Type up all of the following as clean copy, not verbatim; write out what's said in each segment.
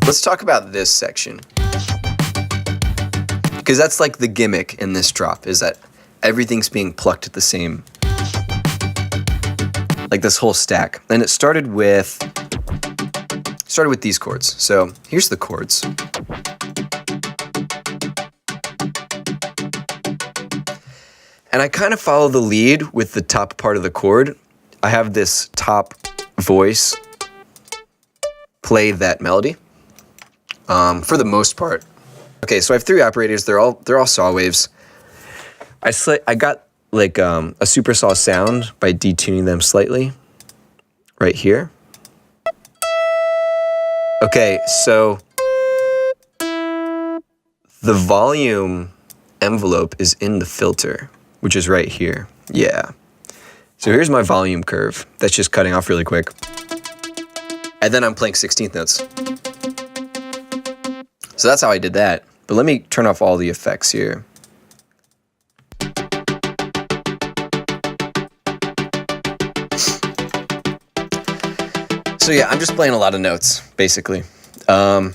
Let's talk about this section, because that's like the gimmick in this drop, is that everything's being plucked at the same, like this whole stack. And it started with these chords. So here's the chords. And I kind of follow the lead with the top part of the chord. I have this top voice play that melody. For the most part. Okay, so I have 3 operators. They're all saw waves. I got like a super saw sound by detuning them slightly right here. Okay, so the volume envelope is in the filter, which is right here. Yeah. So here's my volume curve. That's just cutting off really quick. And then I'm playing 16th notes. So that's how I did that. But let me turn off all the effects here. So yeah, I'm just playing a lot of notes, basically. I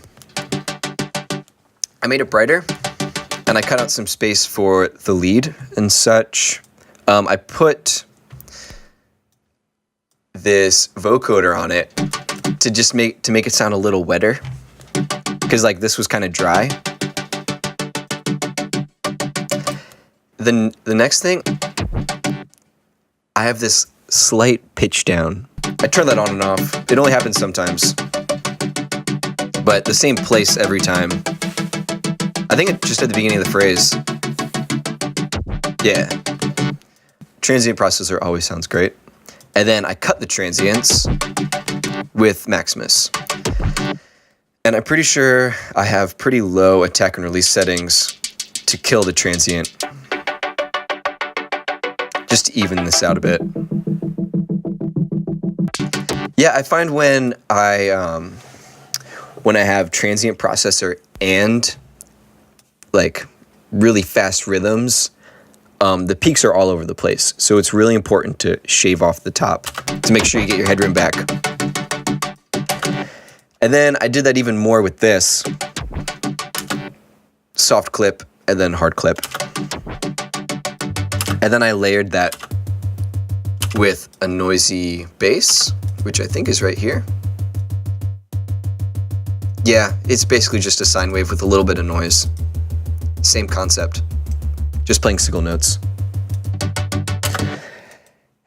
made it brighter, and I cut out some space for the lead and such. I put this vocoder on it to make it sound a little wetter, because like this was kind of dry. The next thing, I have this slight pitch down. I turn that on and off. It only happens sometimes, but the same place every time. I think it just at the beginning of the phrase. Yeah. Transient processor always sounds great. And then I cut the transients with Maximus. And I'm pretty sure I have pretty low attack and release settings to kill the transient. Just to even this out a bit. Yeah, I find when I have transient processor and like really fast rhythms, the peaks are all over the place. So it's really important to shave off the top to make sure you get your headroom back. And then I did that even more with this. Soft clip and then hard clip. And then I layered that with a noisy bass, which I think is right here. Yeah, it's basically just a sine wave with a little bit of noise. Same concept, just playing single notes.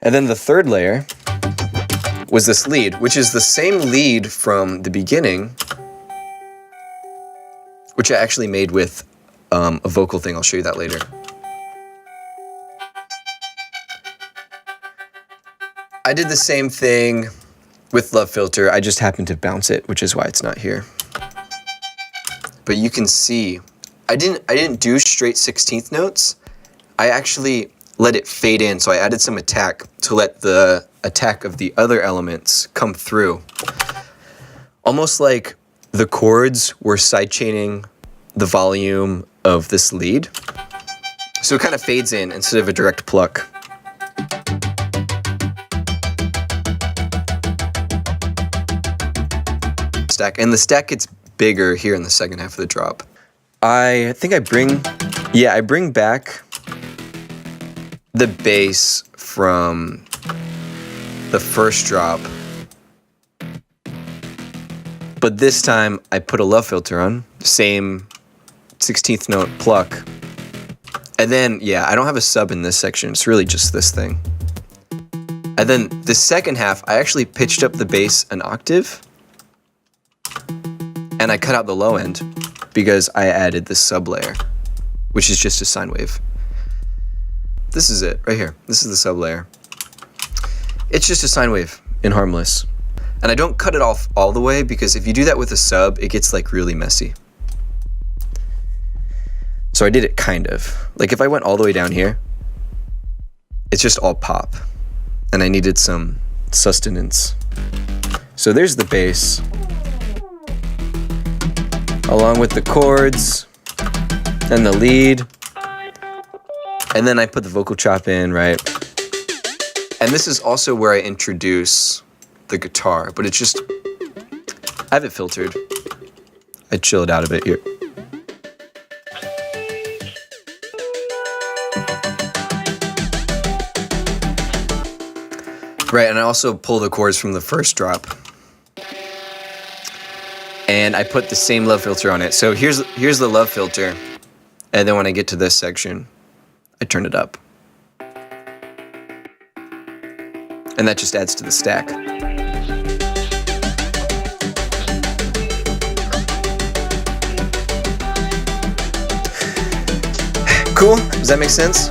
And then the third layer was this lead, which is the same lead from the beginning, which I actually made with a vocal thing. I'll show you that later. I did the same thing with Love Filter. I just happened to bounce it, which is why it's not here. But you can see, I didn't do straight 16th notes. I actually let it fade in, so I added some attack to let the attack of the other elements come through. Almost like the chords were sidechaining the volume of this lead. So it kind of fades in instead of a direct pluck. And the stack gets bigger here in the second half of the drop. I think I bring back the bass from the first drop. But this time I put a Love Filter on, same 16th note pluck. And then, yeah, I don't have a sub in this section. It's really just this thing. And then the second half, I actually pitched up the bass an octave. And I cut out the low end because I added this sub layer, which is just a sine wave. This is it right here. This is the sub layer. It's just a sine wave in harmless. And I don't cut it off all the way because if you do that with a sub, it gets like really messy. So I did it kind of. Like if I went all the way down here, it's just all pop. And I needed some sustenance. So there's the bass, along with the chords and the lead. And then I put the vocal chop in, right? And this is also where I introduce the guitar, but it's just, I have it filtered. I chill it out a bit here. Right, and I also pull the chords from the first drop. And I put the same love filter on it. So here's the love filter. And then when I get to this section, I turn it up. And that just adds to the stack. Cool? Does that make sense?